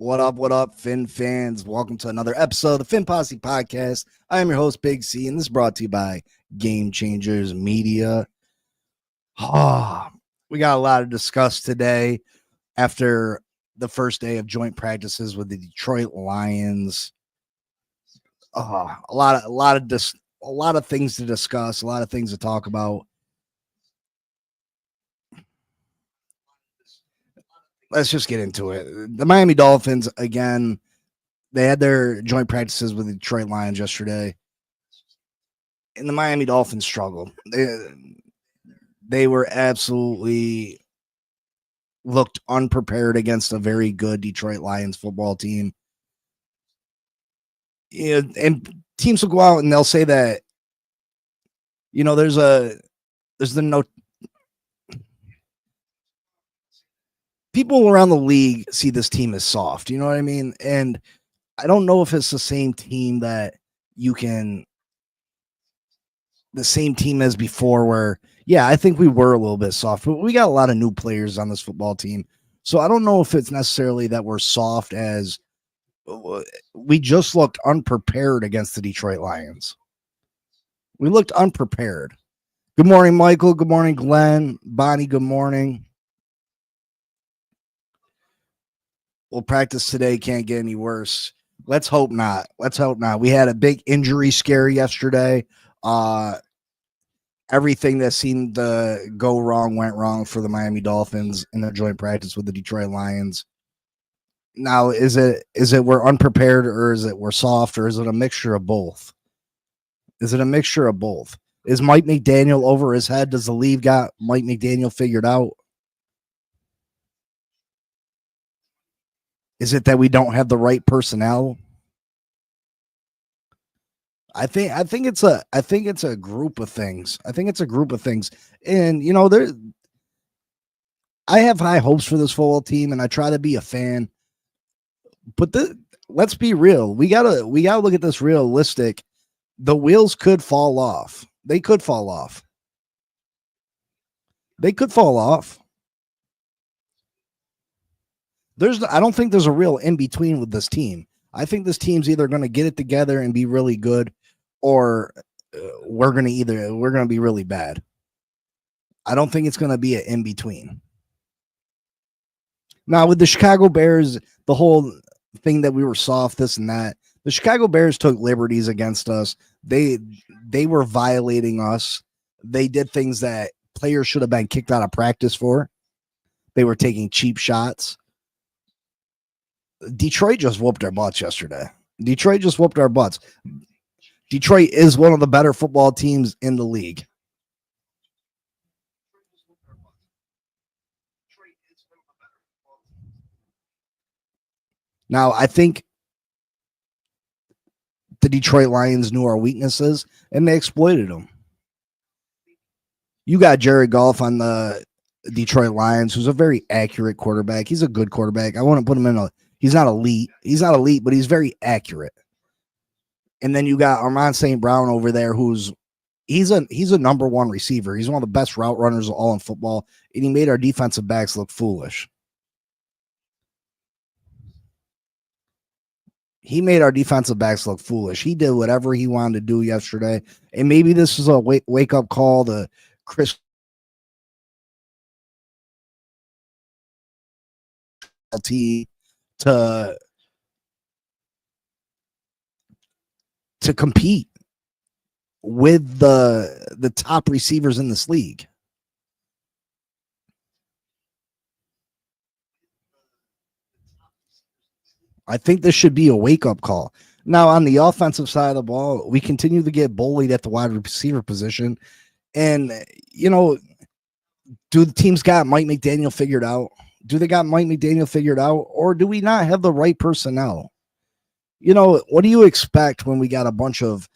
What up, Finn fans? Welcome to another episode of the Finn Posse Podcast. I am your host, Big C, and this is brought to you by Game Changers Media. We got a lot to discuss today after the first day of joint practices with the Detroit Lions. A lot of things to discuss, a lot of things to talk about. Let's just get into it. The Miami Dolphins, again, they had their joint practices with the Detroit Lions yesterday, and the Miami Dolphins struggled. They were absolutely looked unprepared against a very good Detroit Lions football team. Yeah, and teams will go out and they'll say that, there's the no. People around the league see this team as soft, you know what I mean? And I don't know if it's the same team that the same team as before where, yeah, I think we were a little bit soft, but we got a lot of new players on this football team. So I don't know if it's necessarily that we're soft as we just looked unprepared against the Detroit Lions. We looked unprepared. Good morning, Michael. Good morning, Glenn. Bonnie, good morning. Well, practice today can't get any worse. Let's hope not. We had a big injury scare yesterday. Everything that seemed to go wrong went wrong for the Miami Dolphins in their joint practice with the Detroit Lions. Now, is it we're unprepared, or is it we're soft, or is it a mixture of both? Is it a mixture of both? Is Mike McDaniel over his head? Does the league got Mike McDaniel figured out? Is it that we don't have the right personnel? I think it's a group of things. And I have high hopes for this football team, and I try to be a fan. But let's be real. We gotta look at this realistic. The wheels could fall off. They could fall off. I don't think there's a real in between with this team. I think this team's either going to get it together and be really good, or we're going to be really bad. I don't think it's going to be an in between. Now, with the Chicago Bears, the whole thing that we were soft, this and that, the Chicago Bears took liberties against us. They were violating us. They did things that players should have been kicked out of practice for. They were taking cheap shots. Detroit just whooped our butts yesterday. Detroit is one of the better football teams in the league. Now, I think the Detroit Lions knew our weaknesses, and they exploited them. You got Jared Goff on the Detroit Lions, who's a very accurate quarterback. He's a good quarterback. I want to put him in he's not elite. But he's very accurate. And then you got Armand St. Brown over there, he's a number one receiver. He's one of the best route runners of all in football, and he made our defensive backs look foolish. He did whatever he wanted to do yesterday, and maybe this is a wake up call to Chris T to compete with the top receivers in this league. I think this should be a wake-up call. Now, on the offensive side of the ball, we continue to get bullied at the wide receiver position. And, do the teams got Mike McDaniel figured out? Do they got Mike McDaniel figured out? Or do we not have the right personnel? What do you expect when we got a bunch of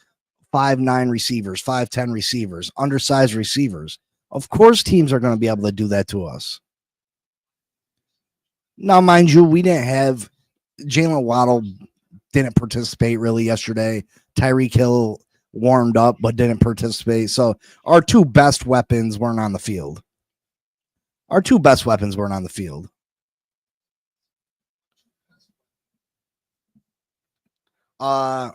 5'9" receivers, 5'10" receivers, undersized receivers? Of course, teams are going to be able to do that to us. Now, mind you, we didn't have Jalen Waddle didn't participate really yesterday. Tyreek Hill warmed up but didn't participate. So our two best weapons weren't on the field. Uh,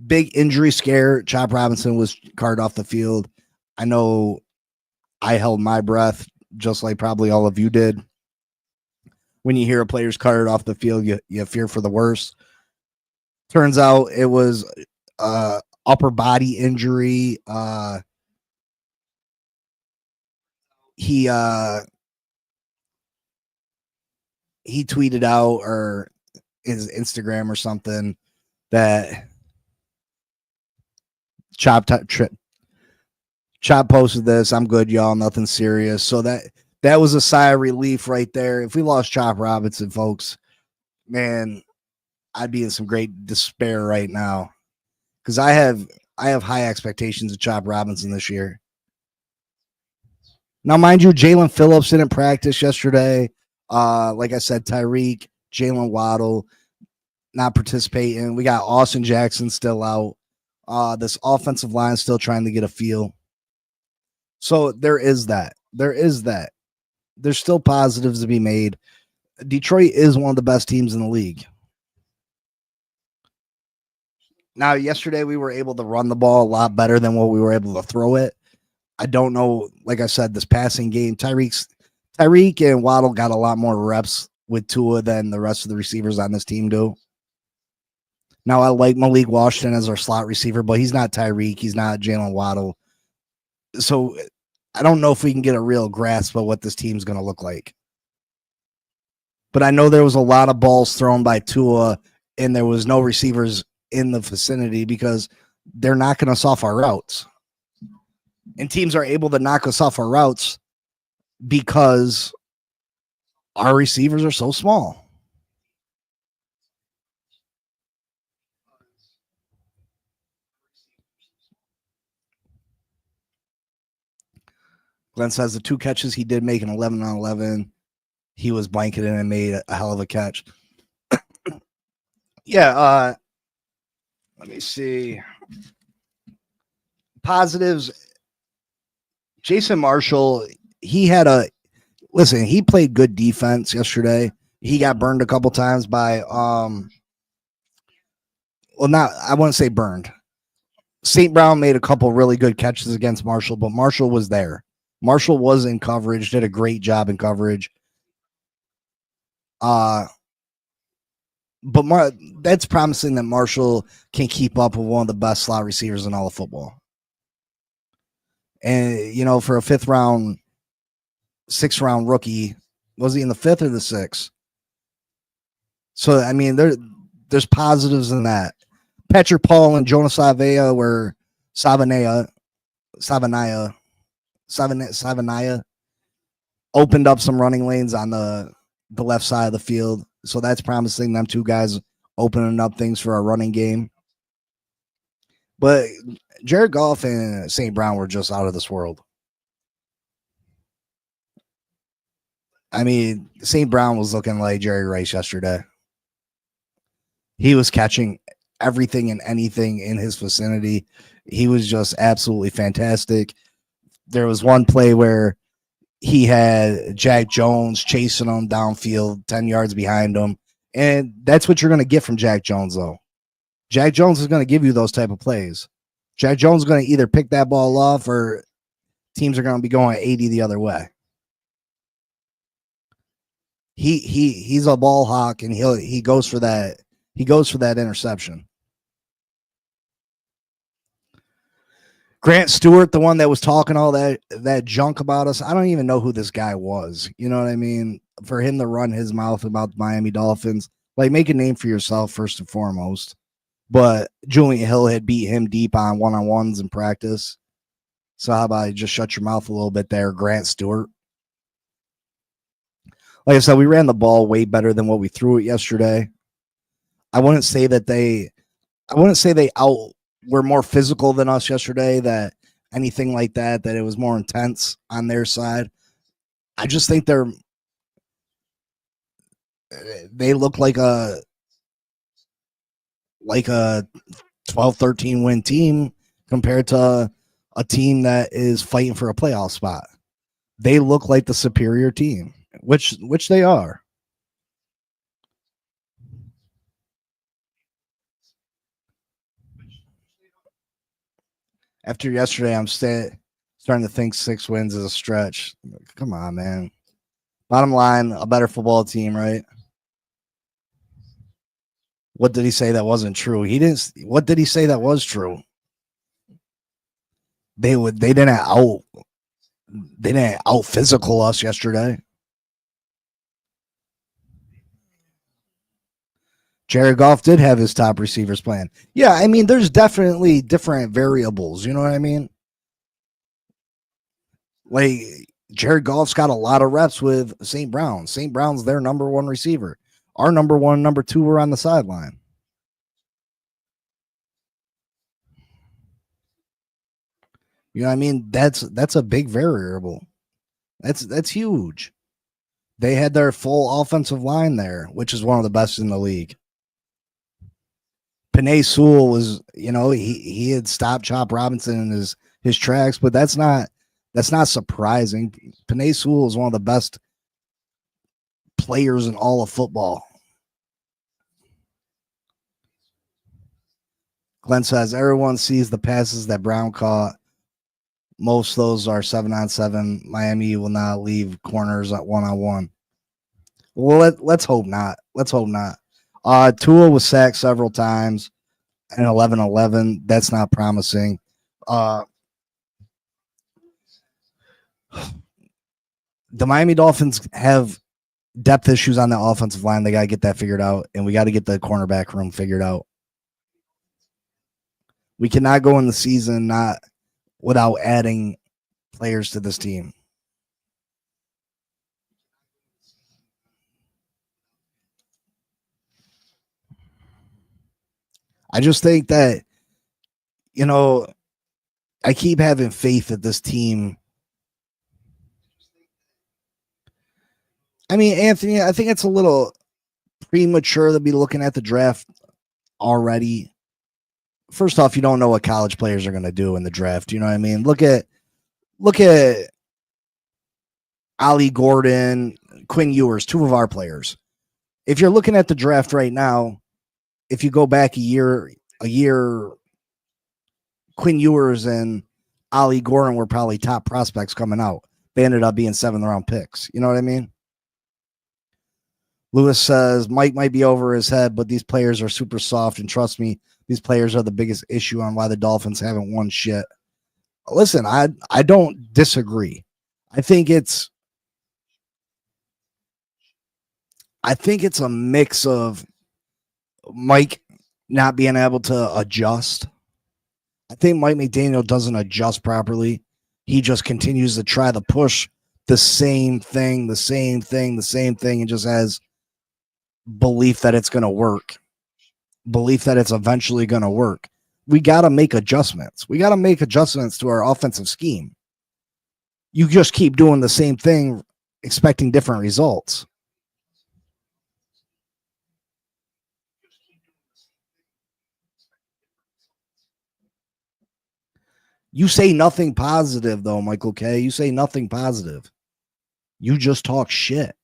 Big injury scare. Chop Robinson was carted off the field. I know I held my breath, just like probably all of you did. When you hear a player's carted off the field, you fear for the worst. Turns out it was upper body injury. He tweeted out or his Instagram or something that Chop posted this. I'm good, y'all. Nothing serious. So that was a sigh of relief right there. If we lost Chop Robinson, folks, man, I'd be in some great despair right now because I have high expectations of Chop Robinson this year. Now, mind you, Jalen Phillips didn't practice yesterday. Like I said, Tyreek, Jalen Waddle not participating. We got Austin Jackson still out. This offensive line still trying to get a feel. So there is that. There's still positives to be made. Detroit is one of the best teams in the league. Now, yesterday we were able to run the ball a lot better than what we were able to throw it. I don't know. Like I said, this passing game, Tyreek and Waddle got a lot more reps with Tua than the rest of the receivers on this team do. Now, I like Malik Washington as our slot receiver, but he's not Tyreek. He's not Jalen Waddle. So I don't know if we can get a real grasp of what this team's going to look like. But I know there was a lot of balls thrown by Tua, and there was no receivers in the vicinity because they're knocking us off our routes. And teams are able to knock us off our routes because our receivers are so small. Glenn says the 2 catches he did make an 11 on 11. He was blanketed and made a hell of a catch. Yeah. Let me see. Positives. Jason Marshall, he played good defense yesterday. He got burned a couple times by I wouldn't say burned. St. Brown made a couple really good catches against Marshall, but Marshall was there. Marshall was in coverage, did a great job in coverage. But that's promising that Marshall can keep up with one of the best slot receivers in all of football. And, for a 6th round rookie, was he in the 5th or the 6th? So, I mean, there's positives in that. Patrick Paul and Jonas Savanaya opened up some running lanes on the left side of the field. So that's promising, them 2 guys opening up things for our running game. But Jared Goff and St. Brown were just out of this world. I mean, St. Brown was looking like Jerry Rice yesterday. He was catching everything and anything in his vicinity. He was just absolutely fantastic. There was one play where he had Jack Jones chasing him downfield, 10 yards behind him. And that's what you're going to get from Jack Jones, though. Jack Jones is going to give you those type of plays. Jack Jones is going to either pick that ball off or teams are going to be going 80 the other way. He's a ball hawk, and he goes for that. He goes for that interception. Grant Stewart, the one that was talking all that junk about us, I don't even know who this guy was. You know what I mean? For him to run his mouth about the Miami Dolphins, like, make a name for yourself first and foremost. But Julian Hill had beat him deep on one-on-ones in practice. So how about you just shut your mouth a little bit there, Grant Stewart? Like I said, we ran the ball way better than what we threw it yesterday. I wouldn't say they were more physical than us yesterday, that anything like that it was more intense on their side. I just think they look like a 12-13 win team compared to a team that is fighting for a playoff spot. They look like the superior team, which they are. After yesterday, I'm starting to think 6 wins is a stretch. Come on, man. Bottom line, a better football team, right? What did he say that wasn't true? He didn't. What did he say that was true? They didn't out physical us yesterday. Jared Goff did have his top receivers playing. Yeah, I mean, there's definitely different variables. You know what I mean? Like Jared Goff's got a lot of reps with St. Brown. St. Brown's their number one receiver. Our number one, number two were on the sideline. You know what I mean? That's a big variable. That's huge. They had their full offensive line there, which is one of the best in the league. Penei Sewell was, he had stopped Chop Robinson in his tracks, but that's not surprising. Penei Sewell is one of the best players in all of football. Glenn says everyone sees the passes that Brown caught. Most of those are 7-on-7. Miami will not leave corners at 1-on-1. Well, let's hope not. Let's hope not. Tua was sacked several times and 11-11. That's not promising. The Miami Dolphins have depth issues on the offensive line. They got to get that figured out, and we got to get the cornerback room figured out. We cannot go in the season not without adding players to this team. I just think that, I keep having faith that this team. I mean, Anthony, I think it's a little premature to be looking at the draft already. First off, you don't know what college players are going to do in the draft. You know what I mean? Look at Ollie Gordon, Quinn Ewers, two of our players. If you're looking at the draft right now, if you go back a year, Quinn Ewers and Ollie Gordon were probably top prospects coming out. They ended up being 7th-round picks. You know what I mean? Lewis says Mike might be over his head, but these players are super soft, and trust me, these players are the biggest issue on why the Dolphins haven't won shit. Listen, I don't disagree. I think it's a mix of Mike not being able to adjust. I think Mike McDaniel doesn't adjust properly. He just continues to try to push the same thing, and just has belief that it's going to work, belief that it's eventually going to work. We got to make adjustments. We got to make adjustments to our offensive scheme. You just keep doing the same thing, expecting different results. You say nothing positive, though, Michael K. You say nothing positive. You just talk shit.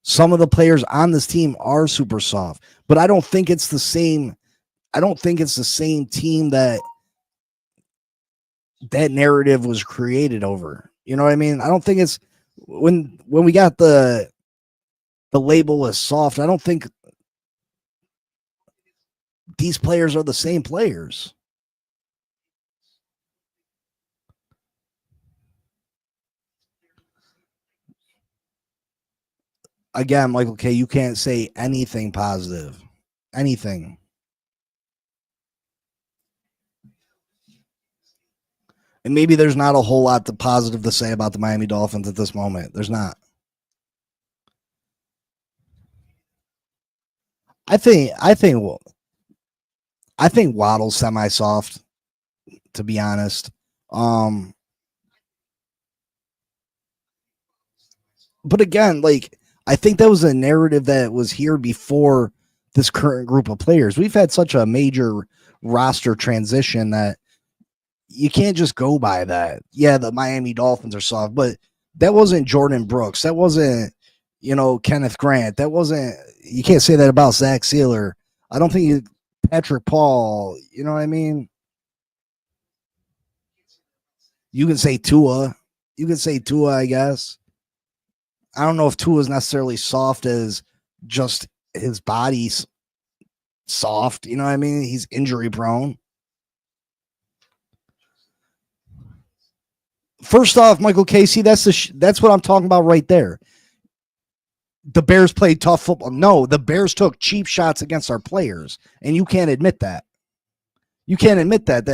Some of the players on this team are super soft, but I don't think it's the same. I don't think it's the same team that narrative was created over. You know what I mean? I don't think it's when we got the label as soft. I don't think these players are the same players. Again, Michael K., you can't say anything positive. Anything. And maybe there's not a whole lot of positive to say about the Miami Dolphins at this moment. There's not. I think Waddle's semi-soft, to be honest. But again, like, I think that was a narrative that was here before this current group of players. We've had such a major roster transition that you can't just go by that. Yeah, the Miami Dolphins are soft, but that wasn't Jordan Brooks. That wasn't, Kenneth Grant. That wasn't, you can't say that about Zach Sealer. I don't think Patrick Paul. You know what I mean? You can say Tua. You can say Tua, I guess. I don't know if Tua is necessarily soft as just his body's soft. You know what I mean? He's injury prone. First off, Michael Casey, that's what I'm talking about right there. The Bears played tough football. No, the Bears took cheap shots against our players, and you can't admit that. You can't admit that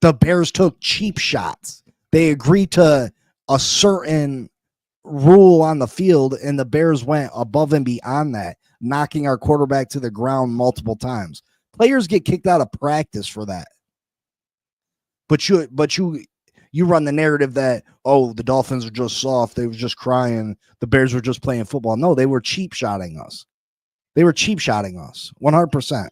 the Bears took cheap shots. They agreed to a certain rule on the field, and the Bears went above and beyond that, knocking our quarterback to the ground multiple times. Players get kicked out of practice for that. But you run the narrative that, oh, the Dolphins were just soft, they were just crying, the Bears were just playing football. No, they were cheap shotting us. They were cheap shotting us 100%.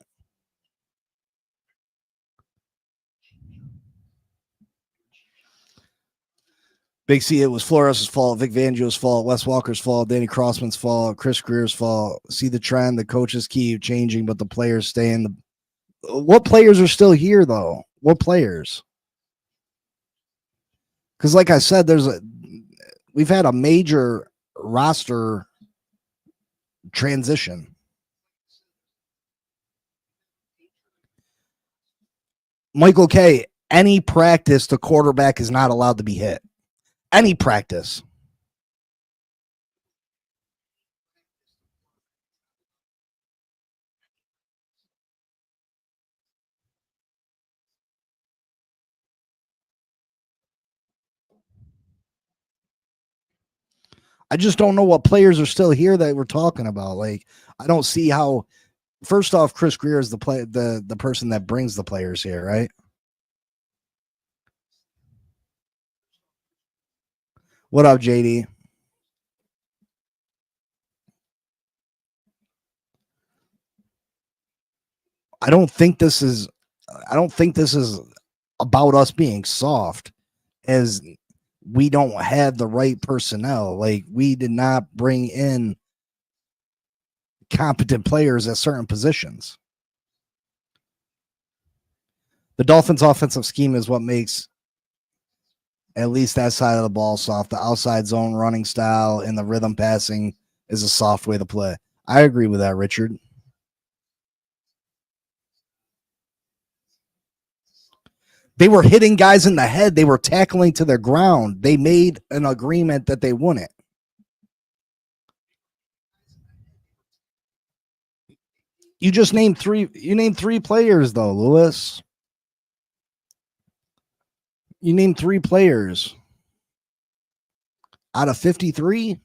Big C, it was Flores' fault, Vic Fangio's fault, Wes Walker's fault, Danny Crossman's fault, Chris Greer's fault. See the trend, the coaches keep changing, but the players stay in the. What players are still here, though? What players? Because, like I said, we've had a major roster transition. Michael K, any practice, the quarterback is not allowed to be hit. Any practice. I just don't know what players are still here that we're talking about. Like, I don't see how. First off, Chris Greer is the person that brings the players here, right? What up, JD? I don't think this is. I don't think this is about us being soft, as we don't have the right personnel. Like, we did not bring in competent players at certain positions. The Dolphins' offensive scheme is what makes at least that side of the ball soft. The outside zone running style and the rhythm passing is a soft way to play. I agree with that, Richard. They were hitting guys in the head. They were tackling to the ground. They made an agreement that they wouldn't. You just named three. You named three players, though, Lewis. You named three players out of 53.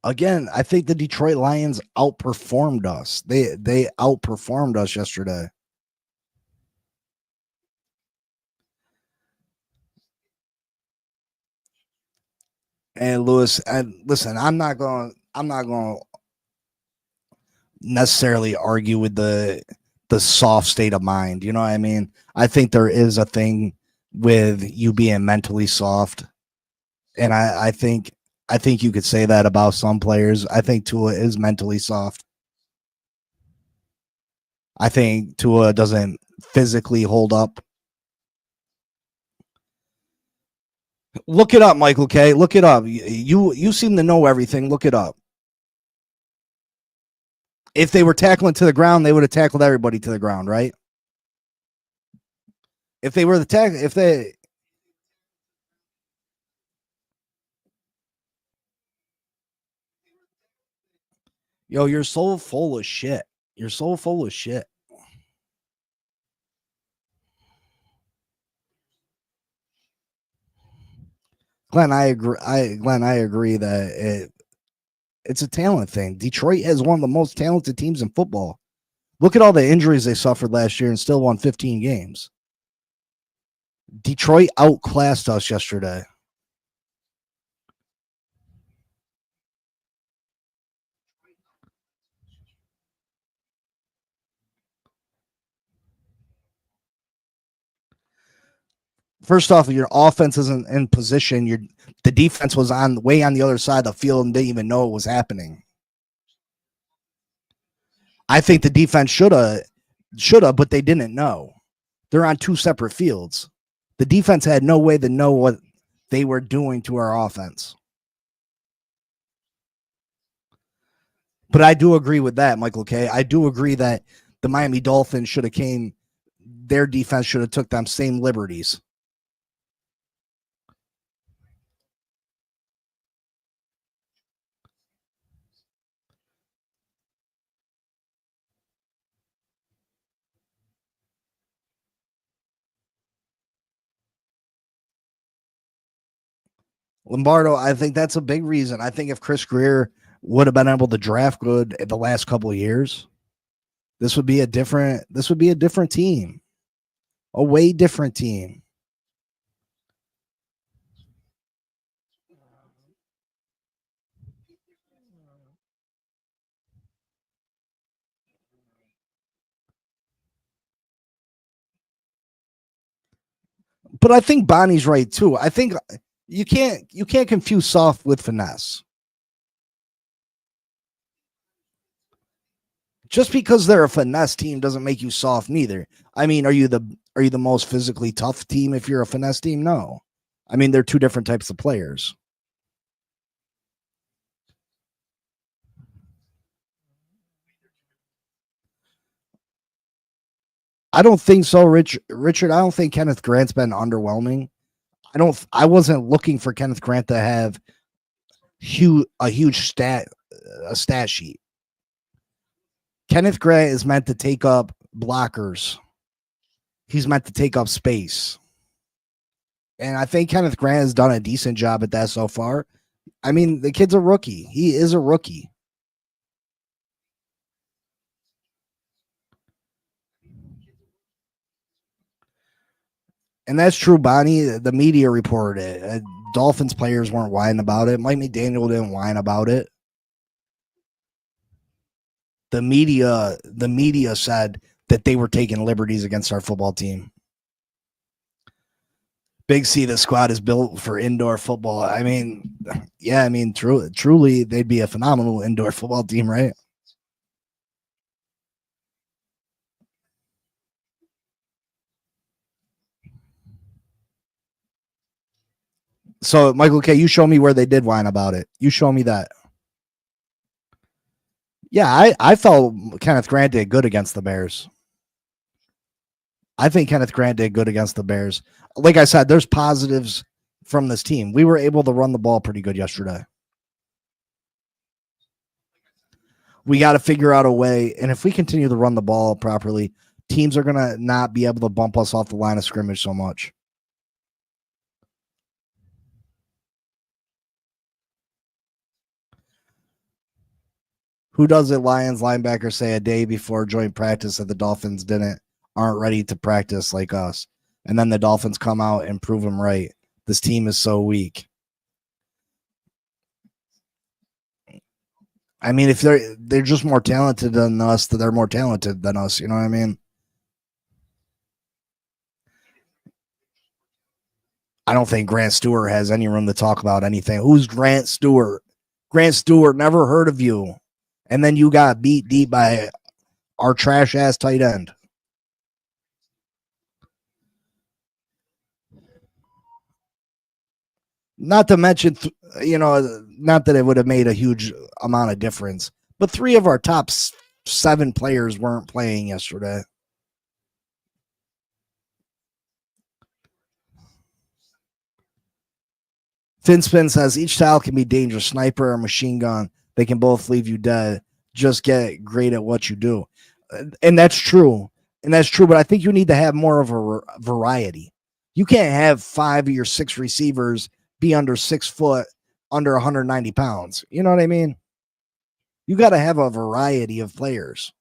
Again, I think the Detroit Lions outperformed us. They outperformed us yesterday. And Lewis, and listen, I'm not going to necessarily argue with the soft state of mind. You know what I mean? I think there is a thing with you being mentally soft, and I think you could say that about some players. I think Tua is mentally soft. I think Tua doesn't physically hold up. Look it up, Michael K. Look it up. You seem to know everything. Look it up. If they were tackling to the ground, they would have tackled everybody to the ground, right? If they were the tackle, if they, yo, you're so full of shit. You're so full of shit. Glenn, I agree. I agree that it's a talent thing. Detroit has one of the most talented teams in football. Look at all the injuries they suffered last year and still won 15 games. Detroit outclassed us yesterday. First off, your offense isn't in position. The defense was on way on the other side of the field and didn't even know it was happening. I think the defense shoulda, but they didn't know. They're on two separate fields. The defense had no way to know what they were doing to our offense. But I do agree with that, Michael K. I do agree that the Miami Dolphins should have came. Their defense should have took them same liberties. Lombardo, I think that's a big reason. I think if Chris Greer would have been able to draft good in the last couple of years, this would be a different team. A way different team. But I think Bonnie's right too. I think you can't confuse soft with finesse. Just because they're a finesse team doesn't make you soft neither. I mean, are you the most physically tough team if you're a finesse team? No. I mean, they're two different types of players. I don't think so, Richard. I don't think Kenneth Grant's been underwhelming. I wasn't looking for Kenneth Grant to have a huge stat sheet. Kenneth Grant is meant to take up blockers. He's meant to take up space. And I think Kenneth Grant has done a decent job at that so far. I mean, the kid's a rookie. He is a rookie. And that's true, Bonnie. The media reported it. Dolphins players weren't whining about it. Mike McDaniel didn't whine about it. The media said that they were taking liberties against our football team. Big C, the squad is built for indoor football. I mean, yeah, I mean, truly, they'd be a phenomenal indoor football team, right? So, Michael K, you show me where they did whine about it. You show me that. Yeah, I felt Kenneth Grant did good against the Bears. I think Kenneth Grant did good against the Bears. Like I said, there's positives from this team. We were able to run the ball pretty good yesterday. We got to figure out a way, and if we continue to run the ball properly, teams are going to not be able to bump us off the line of scrimmage so much. Who does it? Lions linebacker say a day before joint practice that the Dolphins aren't ready to practice like us. And then the Dolphins come out and prove them right. This team is so weak. I mean, if they're just more talented than us, they're more talented than us. You know what I mean? I don't think Grant Stewart has any room to talk about anything. Who's Grant Stewart? Grant Stewart, never heard of you. And then you got beat deep by our trash ass tight end. Not to mention, not that it would have made a huge amount of difference, but three of our top seven players weren't playing yesterday. Finspin says each style can be dangerous. Sniper or machine gun, they can both leave you dead. Just get great at what you do. And that's true. And that's true. But I think you need to have more of a variety. You can't have 5 of your 6 receivers be under 6 foot, under 190 pounds. You know what I mean? You got to have a variety of players.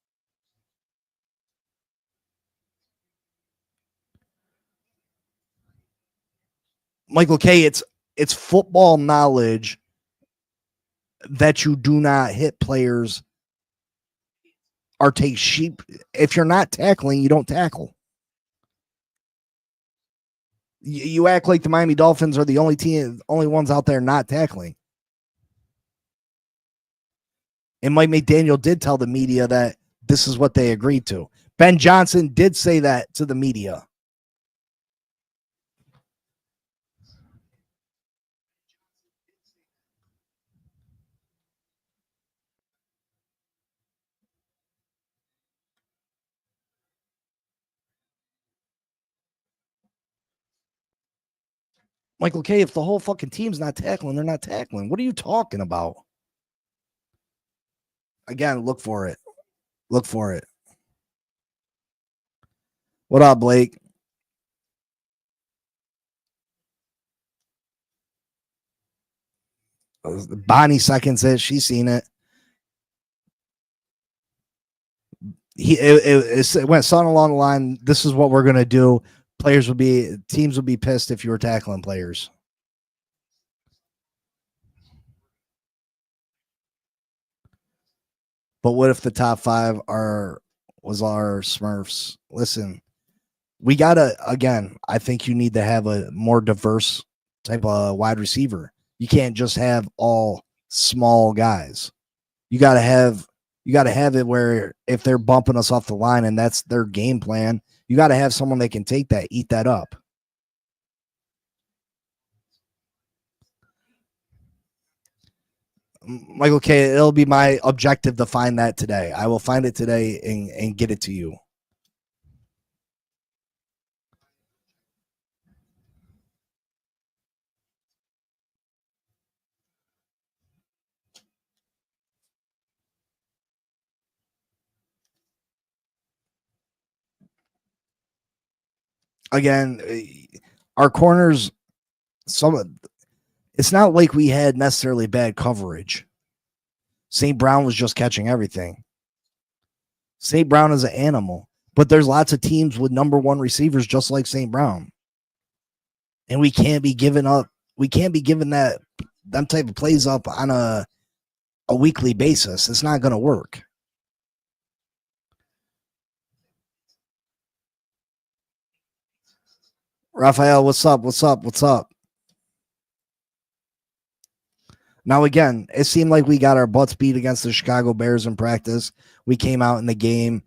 Michael K, it's football knowledge that you do not hit players or take sheep. If you're not tackling, you don't tackle. You act like the Miami Dolphins are the only ones out there not tackling. And Mike McDaniel did tell the media that this is what they agreed to. Ben Johnson did say that to the media. Michael K, if the whole fucking team's not tackling, they're not tackling. What are you talking about? Again, look for it. Look for it. What up, Blake? Bonnie seconds it. She's seen it. It went something along the line. This is what we're gonna do. Teams would be pissed if you were tackling players. But what if the top 5 was our Smurfs? Listen, we gotta again. I think you need to have a more diverse type of wide receiver. You can't just have all small guys. You gotta have it where if they're bumping us off the line and that's their game plan, you gotta have someone that can take that, eat that up. Michael K, it'll be my objective to find that today. I will find it today and get it to you. Again, our corners, it's not like we had necessarily bad coverage. St. Brown was just catching everything. St. Brown is an animal, but there's lots of teams with number 1 receivers just like St. Brown. And we can't be giving up. We can't be giving them type of plays up on a weekly basis. It's not going to work. Raphael, what's up? What's up? What's up? Now, again, it seemed like we got our butts beat against the Chicago Bears in practice. We came out in the game.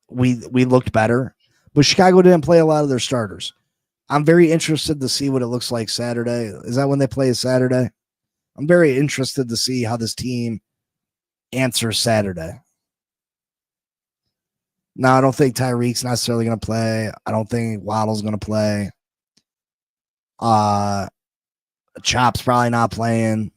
We looked better, but Chicago didn't play a lot of their starters. I'm very interested to see what it looks like Saturday. Is that when they play Saturday? I'm very interested to see how this team answers Saturday. No, I don't think Tyreek's necessarily going to play. I don't think Waddle's going to play. Chop's probably not playing.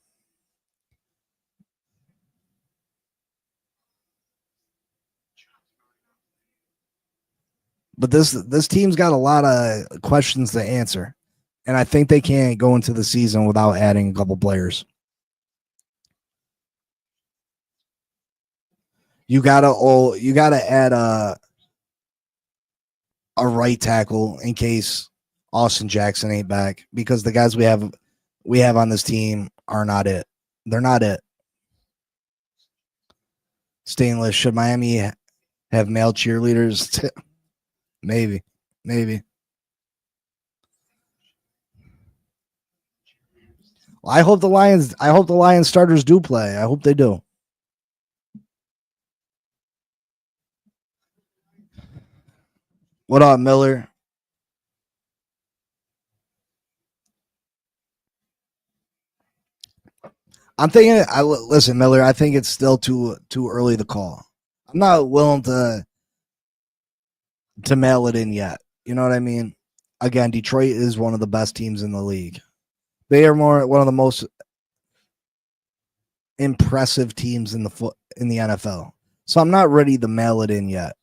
But this team's got a lot of questions to answer. And I think they can't go into the season without adding a couple players. You gotta add a right tackle in case Austin Jackson ain't back, because the guys we have on this team are not it. They're not it. Stainless, should Miami have male cheerleaders? Maybe. Well, I hope the Lions starters do play. I hope they do. What up, Miller? I'm thinking. Listen, Miller. I think it's still too early to call. I'm not willing to mail it in yet. You know what I mean? Again, Detroit is one of the best teams in the league. They are one of the most impressive teams in the NFL. So I'm not ready to mail it in yet.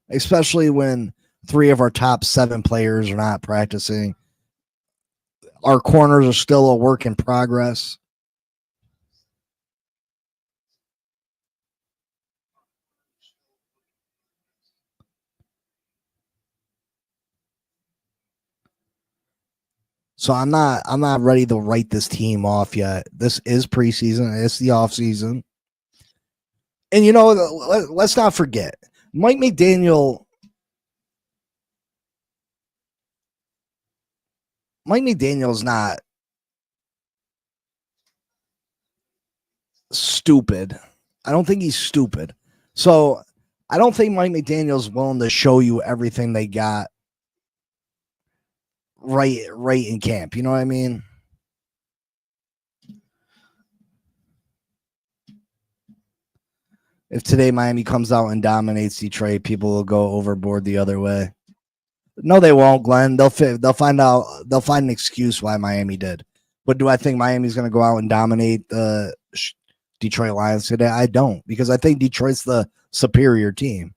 Especially when 3 of our top 7 players are not practicing. Our corners are still a work in progress. So I'm not ready to write this team off yet. This is preseason. It's the off season. And let's not forget, Mike McDaniel Mike McDaniel's not stupid. I don't think he's stupid. So I don't think Mike McDaniel's willing to show you everything they got right in camp. You know what I mean? If today Miami comes out and dominates Detroit, people will go overboard the other way. No, they won't, Glenn. They'll find out. They'll find an excuse why Miami did. But do I think Miami's going to go out and dominate the Detroit Lions today? I don't, because I think Detroit's the superior team.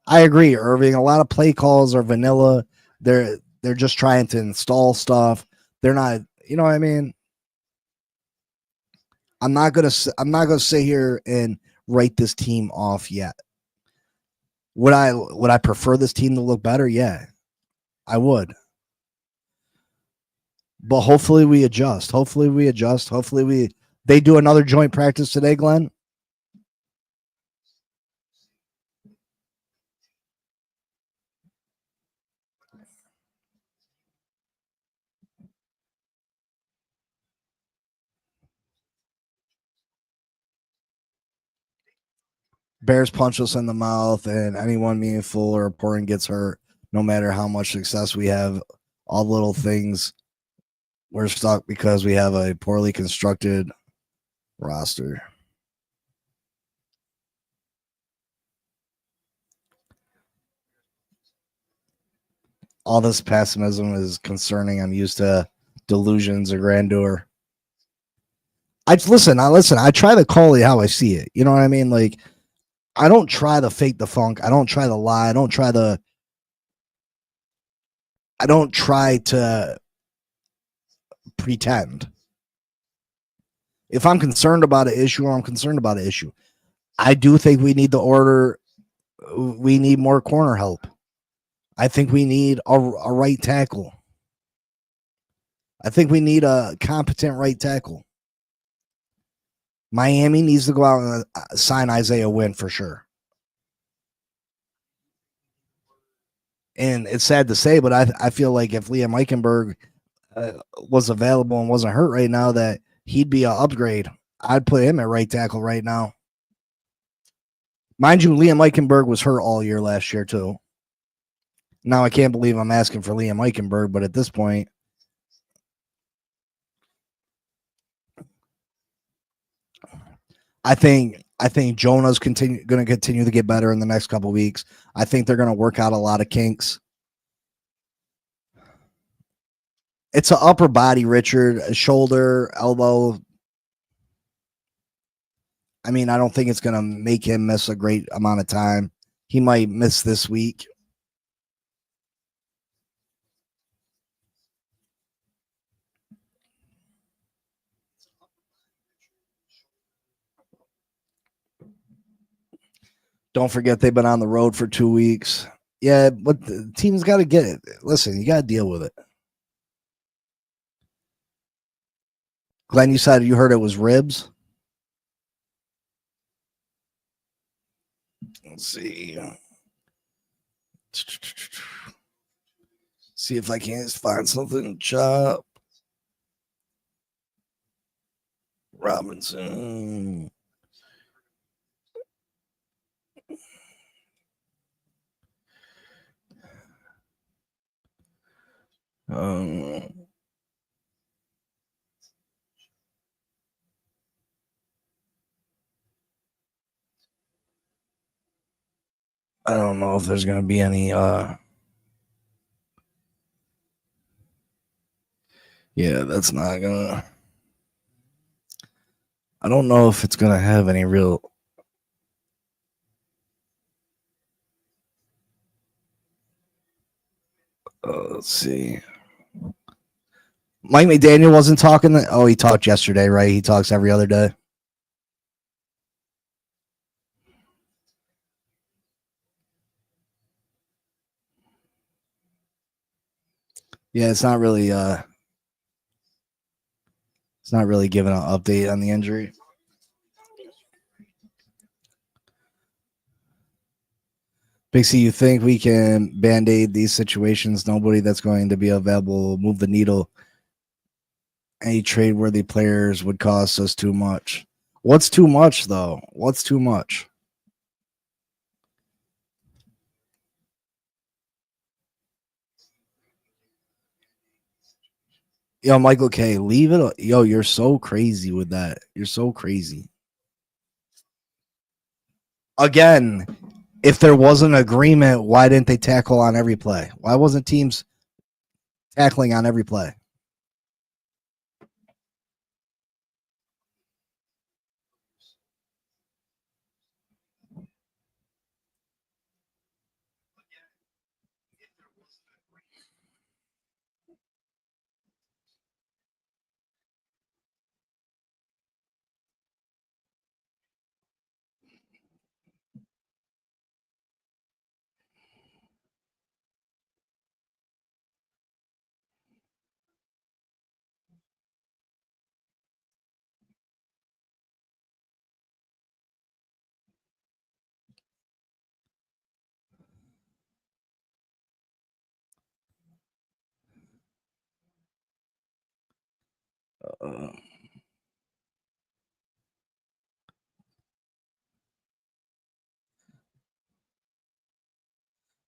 I agree, Irving. A lot of play calls are vanilla. They're just trying to install stuff. They're not, you know what I mean? I'm not gonna sit here and write this team off yet. Would I prefer this team to look better? Yeah, I would. But hopefully we adjust. Hopefully they do another joint practice today, Glenn. Bears punch us in the mouth, and anyone meaningful or important gets hurt. No matter how much success we have, all little things, we're stuck because we have a poorly constructed roster. All this pessimism is concerning. I'm used to delusions or grandeur. I listen. I try to call it how I see it. You know what I mean? Like, I don't try to fake the funk. I don't try to lie. I don't try to pretend. If I'm concerned about an issue, I'm concerned about an issue. I do think we need we need more corner help. I think we need a right tackle. I think we need a competent right tackle. Miami needs to go out and sign Isaiah Wynn for sure. And it's sad to say, but I feel like if Liam Eichenberg was available and wasn't hurt right now, that he'd be an upgrade. I'd put him at right tackle right now. Mind you, Liam Eichenberg was hurt all year last year too. Now I can't believe I'm asking for Liam Eichenberg, but at this point, I think Jonah's going to continue to get better in the next couple of weeks. I think they're going to work out a lot of kinks. It's an upper body, Richard, a shoulder, elbow. I mean, I don't think it's going to make him miss a great amount of time. He might miss this week. Don't forget they've been on the road for 2 weeks. Yeah, but the team's got to get it. Listen, you got to deal with it. Glenn, you said you heard it was ribs. Let's see. See if I can find something. Chop. Robinson. I don't know if there's going to be any. Yeah, that's not gonna. I don't know if it's gonna have any real. Let's see. Mike McDaniel wasn't talking. Oh, he talked yesterday, right? He talks every other day. Yeah, it's not really. It's not really giving an update on the injury. Pixie, you think we can band-aid these situations? Nobody that's going to be available will move the needle. Any trade-worthy players would cost us too much. What's too much, though? What's too much? Yo, Michael K, leave it. Yo, you're so crazy with that. You're so crazy. Again, if there was an agreement, why didn't they tackle on every play? Why wasn't teams tackling on every play? Uh,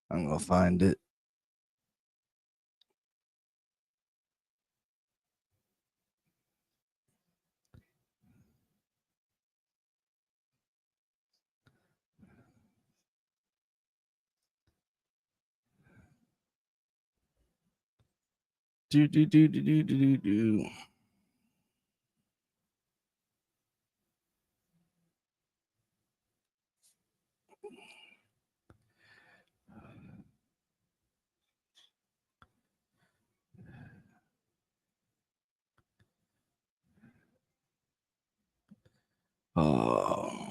I'm gonna find it. Do do do do do do do. Oh.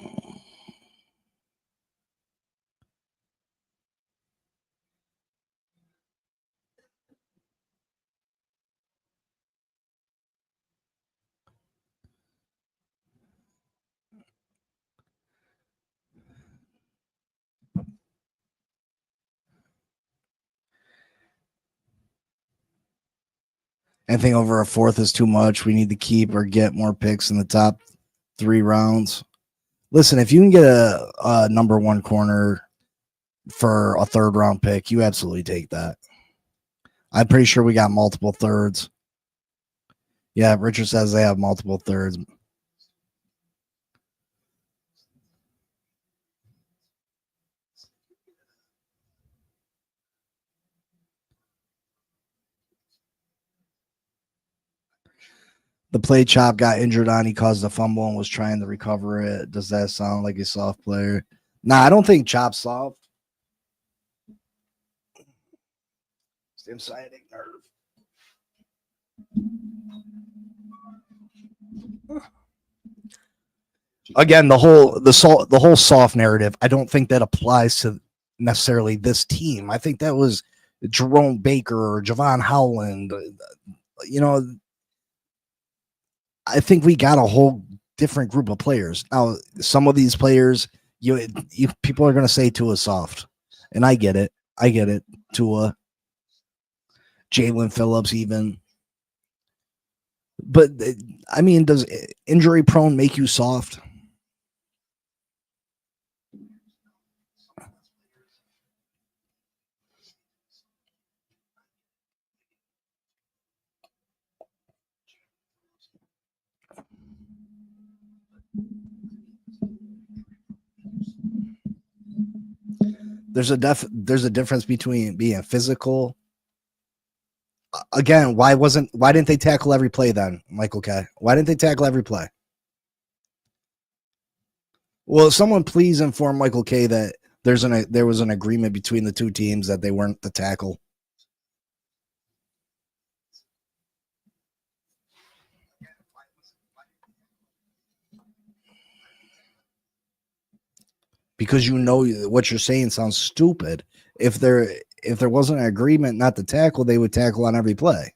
Anything over a fourth is too much. We need to keep or get more picks in the top 3 rounds. Listen, if you can get a number one corner for a third round pick, you absolutely take that. I'm pretty sure we got multiple thirds. Yeah, Richard says they have multiple thirds. The play Chop got injured on. He caused a fumble and was trying to recover it. Does that sound like a soft player? Nah, I don't think Chop's soft. Stem sciatic nerve. Again, the whole soft narrative. I don't think that applies to necessarily this team. I think that was Jerome Baker or Javon Howland. You know, I think we got a whole different group of players. Now, some of these players, you people are going to say Tua soft, and I get it. I get it. Tua, Jalen Phillips, even. But I mean, does injury prone make you soft? There's a difference between being physical. Again, why didn't they tackle every play then, Michael K? Why didn't they tackle every play? Well, someone please inform Michael K that there was an agreement between the two teams that they weren't to tackle. Because you know what you're saying sounds stupid. If there wasn't an agreement not to tackle, they would tackle on every play,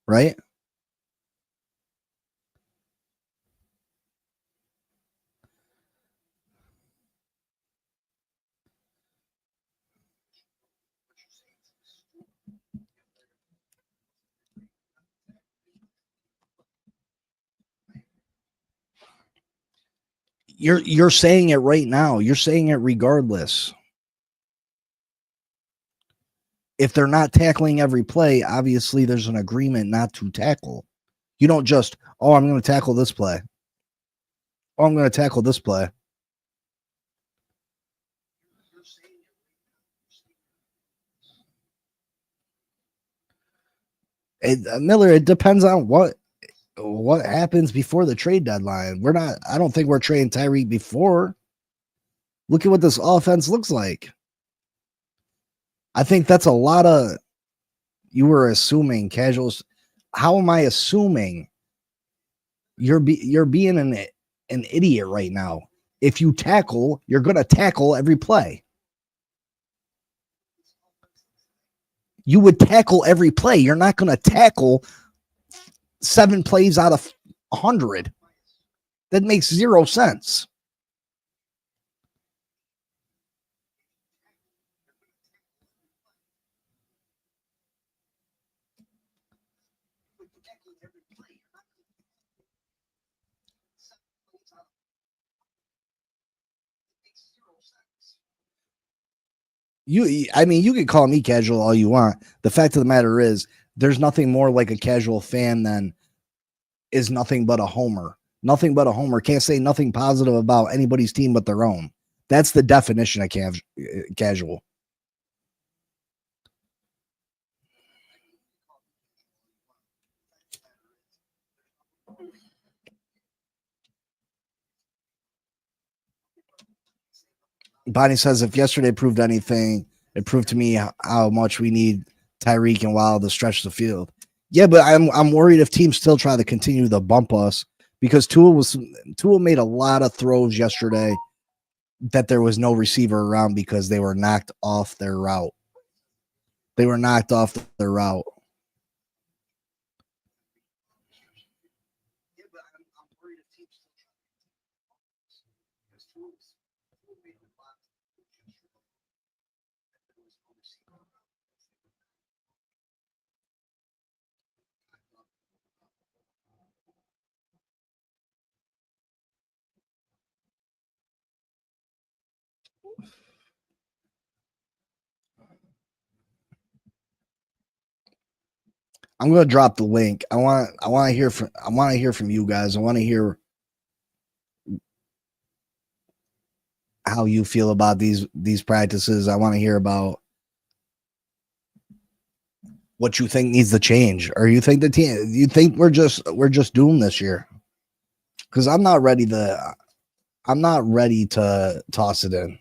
right? You're saying it right now. You're saying it regardless. If they're not tackling every play, obviously there's an agreement not to tackle. You don't just, oh, I'm going to tackle this play. Oh, I'm going to tackle this play. Miller, it depends on what happens before the trade deadline. I don't think we're trading Tyreek before. Look at what this offense looks like. I think that's a lot of, you were assuming casuals. How am I assuming? You're being an idiot right now. If you tackle, you're going to tackle every play. You would tackle every play. You're not going to tackle 7 plays out of 100. That makes zero sense. I mean, you can call me casual all you want. The fact of the matter is, there's nothing more like a casual fan than is nothing but a homer. Nothing but a homer. Can't say nothing positive about anybody's team but their own. That's the definition of casual. Bonnie says, if yesterday proved anything, it proved to me how much we need Tyreek and Wild to stretch the field. Yeah, but I'm worried if teams still try to continue to bump us, because Tua made a lot of throws yesterday that there was no receiver around because they were knocked off their route. They were knocked off their route. I'm going to drop the link. I want to hear from you guys. I want to hear how you feel about these practices. I want to hear about what you think needs to change, or you think the team. You think we're just doomed this year? Because I'm not ready to toss it in.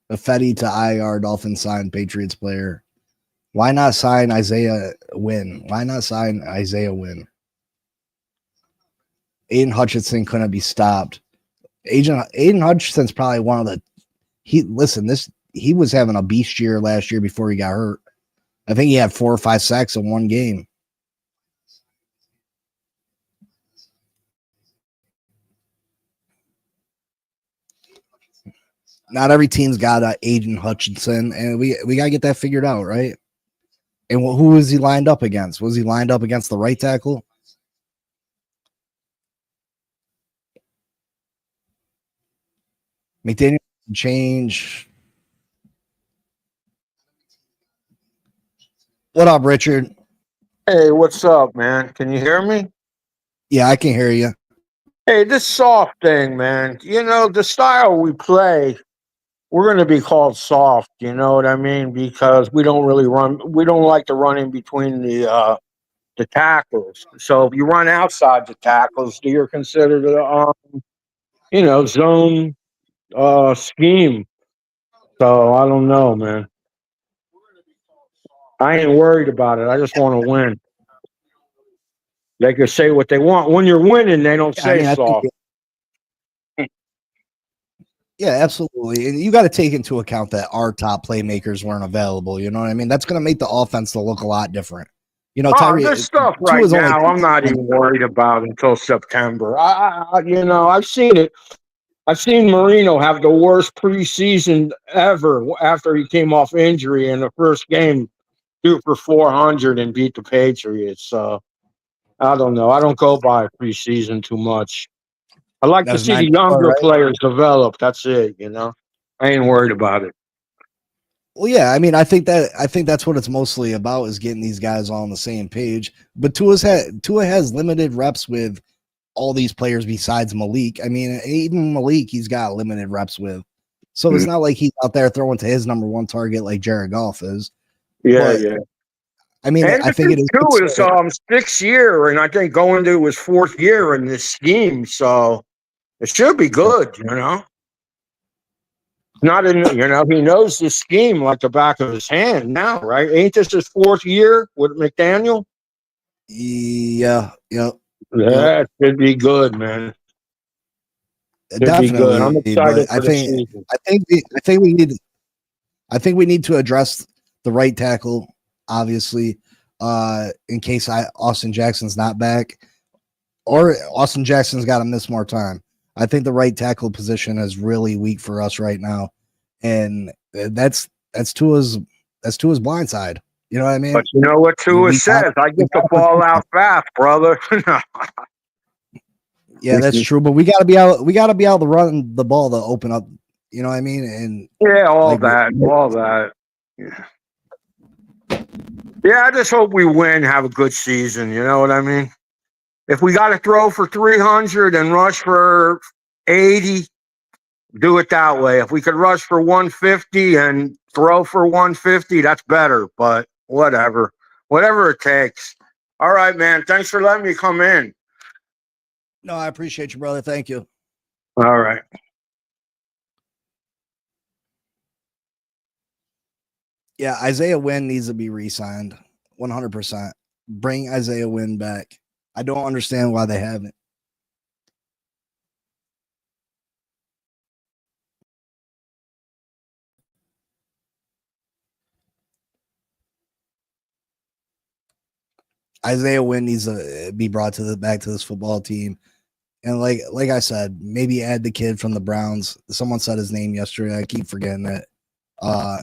Fetty to IR, Dolphins sign Patriots player. Why not sign Isaiah Wynn? Aiden Hutchinson couldn't be stopped. Aiden Hutchinson's probably one of the he was having a beast year last year before he got hurt. I think he had 4 or 5 sacks in one game. Not every team's got Aiden Hutchinson, and we got to get that figured out, right? And who was he lined up against? Was he lined up against the right tackle? McDaniel change. What up, Richard? Hey, what's up, man? Can you hear me? Yeah, I can hear you. Hey, this soft thing, man. You know, the style we play, we're going to be called soft. You know what I mean? Because we don't really run. We don't like to run in between the tackles. So if you run outside the tackles, you're considered zone scheme. So I don't know, man. I ain't worried about it. I just want to win. They can say what they want. When you're winning, they don't Yeah, I say mean, I think soft. yeah, absolutely. And you got to take into account that our top playmakers weren't available. You know what I mean? That's going to make the offense to look a lot different. You know, Oh, Tyree this stuff two right is only now, I'm not even worried about until September. I've seen it. I've seen Marino have the worst preseason ever after he came off injury in the first game, 2 for 400 and beat the Patriots. I don't know. I don't go by preseason too much. I like to That's see the 94, younger right? players develop. That's it. I ain't worried about it. Well, yeah, I mean, I think that's what it's mostly about is getting these guys all on the same page. But Tua has limited reps with all these players besides Malik. I mean, even Malik, he's got limited reps with. So it's not like he's out there throwing to his number one target like Jared Goff is. Yeah, But yeah. I mean, And I the think it dude is good too is to, sixth year, and I think going to his fourth year in this scheme, so it should be good. Not in, he knows the scheme like the back of his hand now, right? Ain't this his fourth year with McDaniel? yeah, yep, yep, Yeah, it should be good, man. Should be good. I'm definitely. excited But for the season. I think we need to address the right tackle, obviously, in case Austin Jackson's not back or Austin Jackson's got to miss more time. I think the right tackle position is really weak for us right now, and that's Tua's blind side. You know what I But mean? you know what Tua We got says? I we get the got to ball protect him. out fast, brother. Yeah, that's true. But we got to be out. We got to be able to run the ball to open up. You know what I mean? And Yeah, all like, that, all that. Yeah. Yeah, I just hope we win, have a good season. You know what I mean? If we got to throw for 300 and rush for 80, do it that way. If we could rush for 150 and throw for 150, that's better. But whatever it takes. All right, man. Thanks for letting me come in. no, I appreciate you, brother. Thank you. All right. Yeah, Isaiah Wynn needs to be re-signed 100%. Bring Isaiah Wynn back. I don't understand why they haven't. Isaiah Wynn needs to be brought to the back to this football team. And like I said, maybe add the kid from the Browns. Someone said his name yesterday. I keep forgetting it. Uh,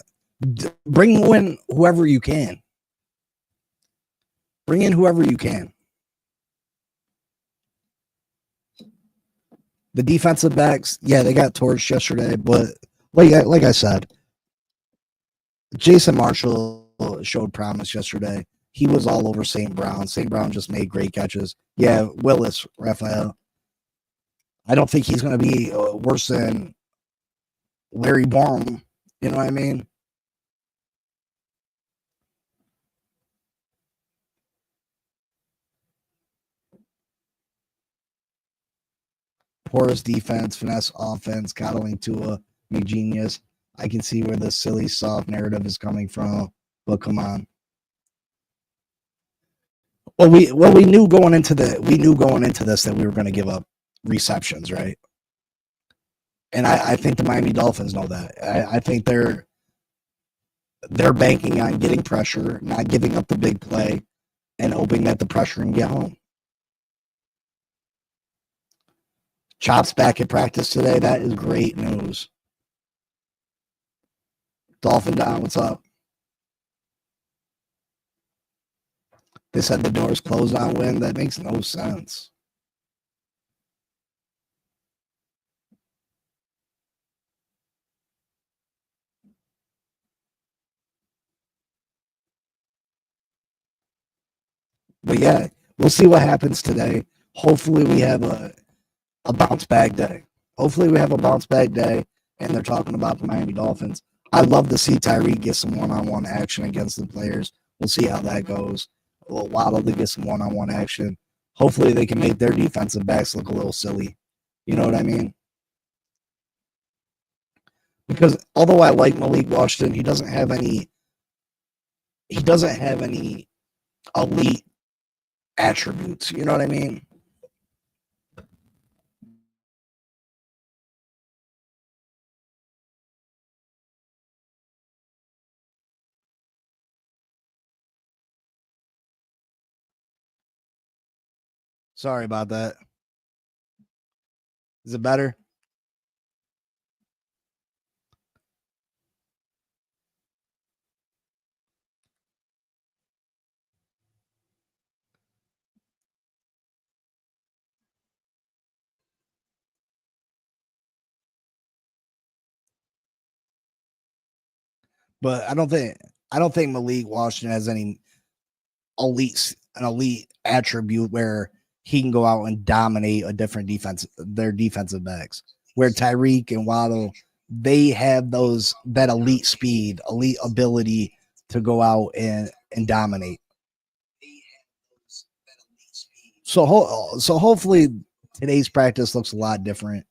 bring in whoever you can. Bring in whoever you can. The defensive backs, yeah, they got torched yesterday, but like I said, Jason Marshall showed promise yesterday. He was all over St. Brown. St. Brown just made great catches. Yeah, Willis, Raphael. I don't think he's going to be worse than Larry Borum. You know what I mean? Porous defense, finesse offense, coddling Tua, genius. I can see where the silly, soft narrative is coming from, but come on. We knew going into this that we were going to give up receptions, right? And I think the Miami Dolphins know that. I think they're banking on getting pressure, not giving up the big play, and hoping that the pressure can get home. Chops back at practice today. That is great news. Dolphin Down, what's up? They said the door's closed on Win. That makes no sense. But yeah, we'll see what happens today. Hopefully we have a bounce back day. Hopefully we have a bounce back day, and they're talking about the Miami Dolphins. I'd love to see Tyreek get some one-on-one action against the players. We'll see how that goes. Well, Waddle to get some one-on-one action. Hopefully they can make their defensive backs look a little silly. You know what I mean? Because although I like Malik Washington, he doesn't have any elite attributes. You know what I mean? Sorry about that. Is it better? But I don't think Malik Washington has any an elite attribute where he can go out and dominate a different defense, their defensive backs. Where Tyreek and Waddle, they have that elite speed, elite ability to go out and dominate. So hopefully today's practice looks a lot different.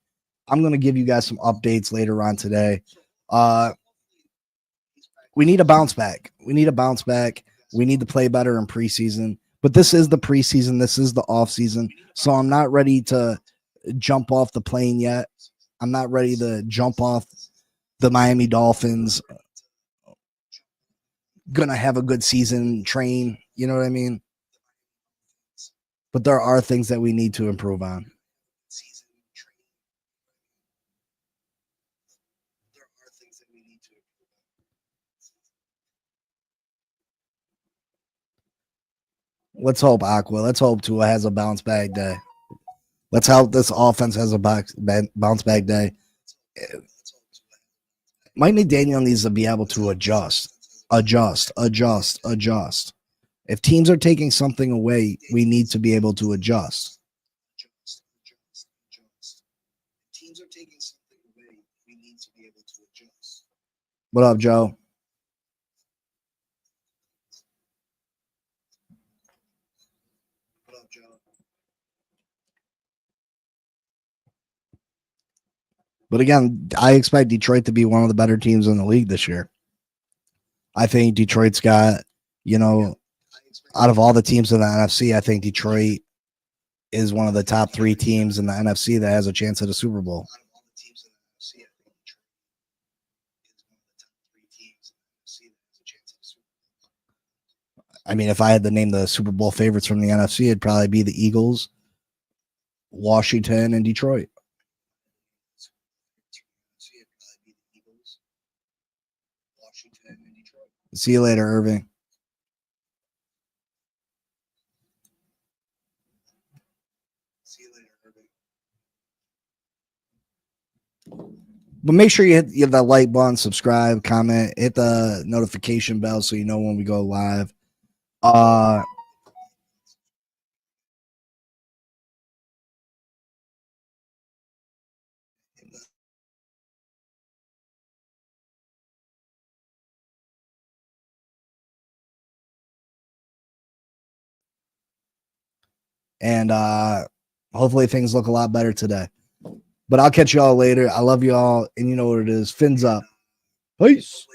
I'm going to give you guys some updates later on today. We need a bounce back. We need to play better in preseason. But this is the preseason. This is the off season. So I'm not ready to jump off the plane yet. I'm not ready to jump off the Miami Dolphins. Gonna have a good season train. You know what I mean? But there are things that we need to improve on. Let's hope Aqua. Let's hope Tua has a bounce back day. Let's hope this offense has a bounce back day. Mike McDaniel needs to be able to adjust. If teams are taking something away, we need to be able to adjust. What up, Joe? But again, I expect Detroit to be one of the better teams in the league this year. I think Detroit's got, out of all the teams in the NFC, I think Detroit is one of the top 3 teams in the NFC that has a chance at a Super Bowl. I mean, if I had to name the Super Bowl favorites from the NFC, it'd probably be the Eagles, Washington, and Detroit. See you later, Irving. But make sure you hit that like button, subscribe, comment, hit the notification bell so you know when we go live. And hopefully things look a lot better today. But I'll catch you all later. I love you all, and you know what it is. Fins up. Peace.